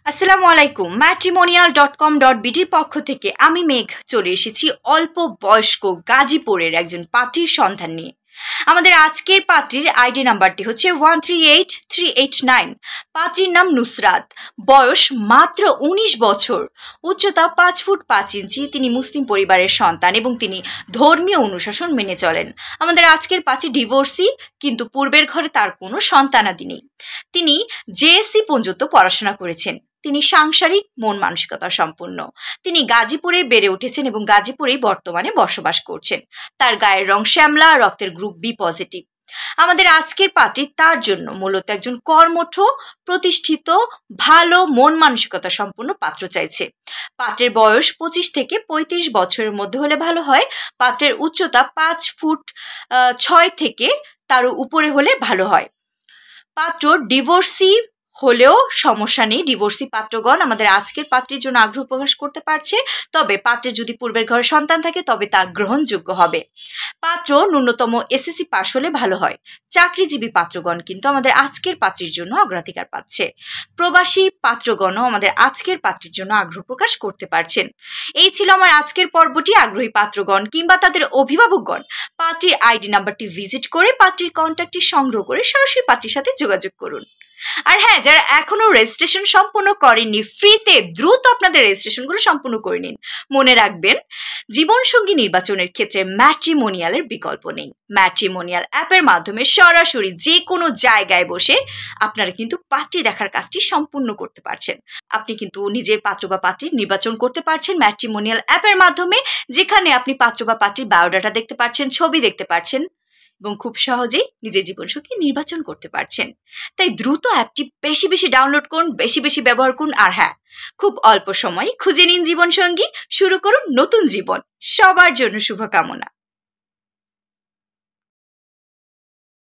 আসসালামু আলাইকুম। matrimonial.com.bdর পক্ষ থেকে আমি মেঘ চলে এসেছি অল্প বয়স্ক গাজীপুরের একজন পাত্রীর সন্ধান নিয়ে। আমাদের আজকের পাত্রীর আইডি নাম্বারটি হচ্ছে 138389। পাত্রীর নাম নুসরাত, বয়স মাত্র 19 বছর, উচ্চতা 5 ফুট 5 ইঞ্চি। তিনি মুসলিম পরিবারের সন্তান এবং তিনি ধর্মীয় অনুশাসন মেনে চলেন। আমাদের আজকের পাত্রী ডিভোর্সি, কিন্তু পূর্বের ঘরে তার কোনো সন্তানাদি নেই। তিনি জেএসসি পর্যন্ত পড়াশোনা করেছেন। তিনি সাংসারিক মন মানসিকতা সম্পন্ন। তিনি গাজীপুরে বেড়ে উঠেছেন এবং গাজীপুরেই বর্তমানে বসবাস করছেন। তার গায়ের রং শ্যামলা, রক্তের গ্রুপ বি পজিটিভ। আমাদের আজকের পাত্রী তার জন্য মূলত একজন কর্মঠ, প্রতিষ্ঠিত, ভালো মন মানসিকতা সম্পন্ন পাত্র চাইছে। পাত্রের বয়স 25 থেকে 35 বছরের মধ্যে হলে ভালো হয়। পাত্রের উচ্চতা 5 ফুট 6 থেকে তারও উপরে হলে ভালো হয়। পাত্র ডিভোর্সি হলেও সমস্যা নেই। ডিভোর্সি পাত্রগণ আমাদের আজকের পাত্রীর জন্য আগ্রহ প্রকাশ করতে পারছে, তবে পাত্রের যদি পূর্বের ঘরে সন্তান থাকে তবে তা গ্রহণযোগ্য হবে। পাত্র ন্যূনতম এসএসসি পাশ হলে ভালো হয়। চাকরিজীবী পাত্রগণ কিন্তু আমাদের আজকের পাত্রীর জন্য অগ্রাধিকার পাচ্ছে। প্রবাসী পাত্রগণও আমাদের আজকের পাত্রীর জন্য আগ্রহ প্রকাশ করতে পারছেন। এই ছিল আমার আজকের পর্বটি। আগ্রহী পাত্রগণ কিংবা তাদের অভিভাবকগণ পাত্রীর আইডি নাম্বারটি ভিজিট করে পাত্রীর কন্ট্যাক্টটি সংগ্রহ করে সরাসরি পাত্রীর সাথে যোগাযোগ করুন। আর হ্যাঁ, যারা এখনো রেজিস্ট্রেশন সম্পূর্ণ করেননি, ফ্রিতে দ্রুত আপনাদের রেজিস্ট্রেশনগুলো সম্পূর্ণ করে নিন। মনে রাখবেন, জীবনসঙ্গী নির্বাচনের ক্ষেত্রে ম্যাট্রিমোনিয়ালের বিকল্প নেই। ম্যাট্রিমোনিয়াল অ্যাপের মাধ্যমে সরাসরি যে কোনো জায়গায় বসে আপনারা কিন্তু পাত্রী দেখার কাজটি সম্পূর্ণ করতে পারছেন। আপনি কিন্তু নিজের পাত্র বা পাত্রীর নির্বাচন করতে পারছেন ম্যাট্রিমোনিয়াল অ্যাপের মাধ্যমে, যেখানে আপনি পাত্র বা পাত্রীর বায়োডাটা দেখতে পাচ্ছেন, ছবি দেখতে পাচ্ছেন এবং খুব সহজেই নিজের জীবনসঙ্গী নির্বাচন করতে পারছেন। তাই দ্রুত অ্যাপটি বেশি বেশি ডাউনলোড করুন, বেশি বেশি ব্যবহার করুন। আর হ্যাঁ, খুব অল্প সময় খুঁজে নিন জীবনসঙ্গী, শুরু করুন নতুন জীবন। সবার জন্য শুভকামনা।